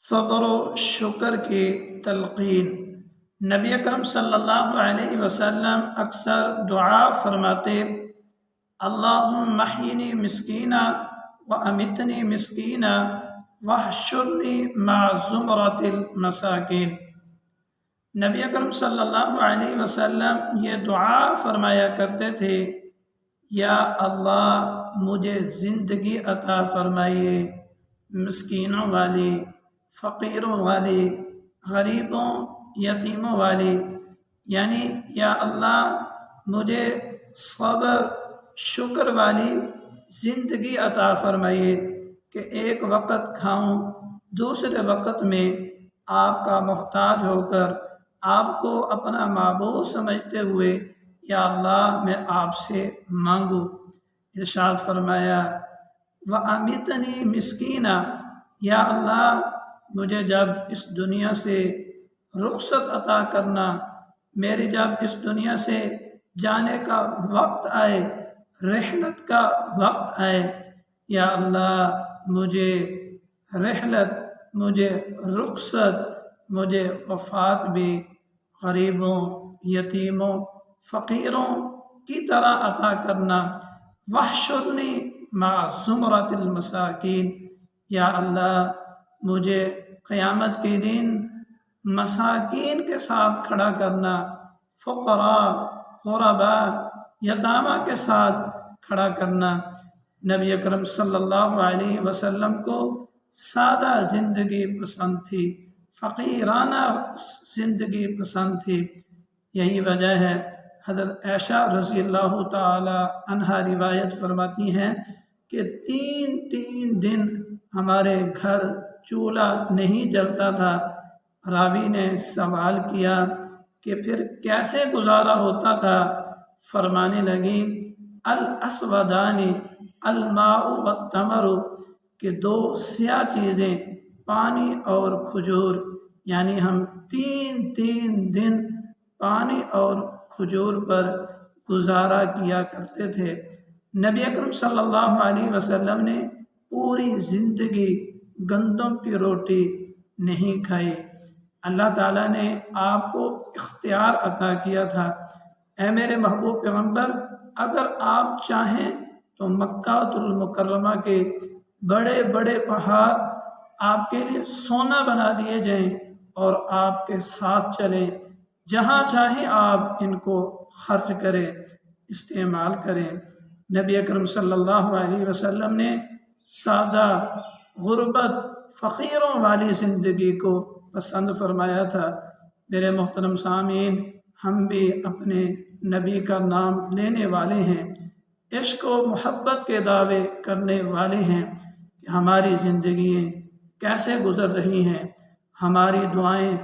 صبر و شکر کی تلقین۔ نبی اکرم صلی اللہ علیہ وسلم اکثر دعا فرماتے، اللہم احیینی مسکینا و امیتنی مسکینا واحشرنی مع زمرۃ المساکین۔ نبی اکرم صلی اللہ علیہ وسلم یہ دعا فرمایا کرتے تھے، یا اللہ مجھے زندگی عطا فرمائیے مسکینوں والی، فقیروں والی، غریبوں یتیموں والی، یعنی یا اللہ مجھے صبر شکر والی زندگی عطا فرمائیے کہ ایک وقت کھاؤں، دوسرے وقت میں آپ کا محتاج ہو کر آپ کو اپنا معبود سمجھتے ہوئے یا اللہ میں آپ سے مانگوں۔ ارشاد فرمایا وَأَمِتْنِي مِسْكِينًا، یا اللہ مجھے جب اس دنیا سے رخصت عطا کرنا، میری جب اس دنیا سے جانے کا وقت آئے، رحلت کا وقت آئے، یا اللہ مجھے رحلت، مجھے رخصت، مجھے وفات بھی غریبوں، یتیموں، فقیروں کی طرح عطا کرنا۔ واحشرنی مع زمرۃ المساکین، یا اللہ مجھے قیامت کے دن مساکین کے ساتھ کھڑا کرنا، فقراء، غرباء، یتامہ کے ساتھ کھڑا کرنا۔ نبی اکرم صلی اللہ علیہ وسلم کو سادہ زندگی پسند تھی، فقیرانہ زندگی پسند تھی۔ یہی وجہ ہے حضرت عائشہ رضی اللہ تعالی عنہا روایت فرماتی ہیں کہ تین دن ہمارے گھر چولہا نہیں جلتا تھا۔ راوی نے سوال کیا کہ پھر کیسے گزارا ہوتا تھا؟ فرمانے لگی الاسودان الماء والتمر، کہ دو سیاہ چیزیں پانی اور کھجور، یعنی ہم تین دن پانی اور کھجور پر گزارا کیا کرتے تھے۔ نبی اکرم صلی اللہ علیہ وسلم نے پوری زندگی گندم کی روٹی نہیں کھائی۔ اللہ تعالیٰ نے آپ کو اختیار عطا کیا تھا۔ اے میرے محبوب پیغمبر، اگر آپ چاہیں تو مکہ المکرمہ کے بڑے بڑے پہاڑ آپ کے لیے سونا بنا دیے جائیں اور آپ کے ساتھ چلیں، جہاں چاہیں آپ ان کو خرچ کریں، استعمال کریں۔ نبی اکرم صلی اللہ علیہ وسلم نے سادہ، غربت، فقیروں والی زندگی کو پسند فرمایا تھا۔ میرے محترم سامعین، ہم بھی اپنے نبی کا نام لینے والے ہیں، عشق و محبت کے دعوے کرنے والے ہیں کہ ہماری زندگیاں کیسے گزر رہی ہیں، ہماری دعائیں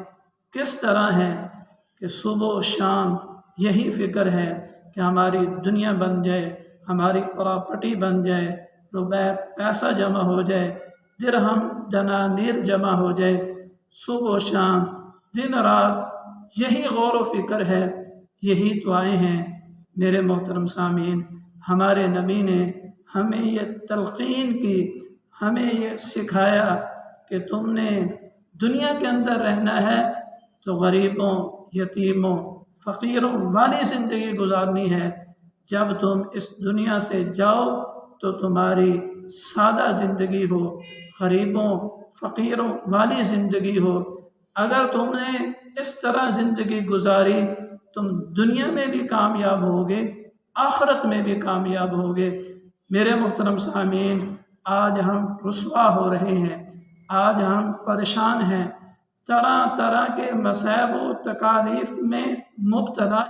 کس طرح ہیں کہ صبح و شام یہی فکر ہے کہ ہماری دنیا بن جائے، ہماری پراپرٹی بن جائے، روپے پیسہ جمع ہو جائے، درہم دنانیر جمع ہو جائے۔ صبح و شام، دن رات یہی غور و فکر ہے، یہی دعائیں ہیں۔ میرے محترم سامعین، ہمارے نبی نے ہمیں یہ تلقین کی، ہمیں یہ سکھایا کہ تم نے دنیا کے اندر رہنا ہے تو غریبوں، یتیموں، فقیروں والی زندگی گزارنی ہے۔ جب تم اس دنیا سے جاؤ تو تمہاری سادہ زندگی ہو، غریبوں، فقیروں والی زندگی ہو۔ اگر تم نے اس طرح زندگی گزاری، تم دنیا میں بھی کامیاب ہوگے، آخرت میں بھی کامیاب ہوگے۔ میرے محترم سامعین، آج ہم رسوا ہو رہے ہیں، آج ہم پریشان ہیں، طرح طرح کے مصائب و تکالیف میں مبتلا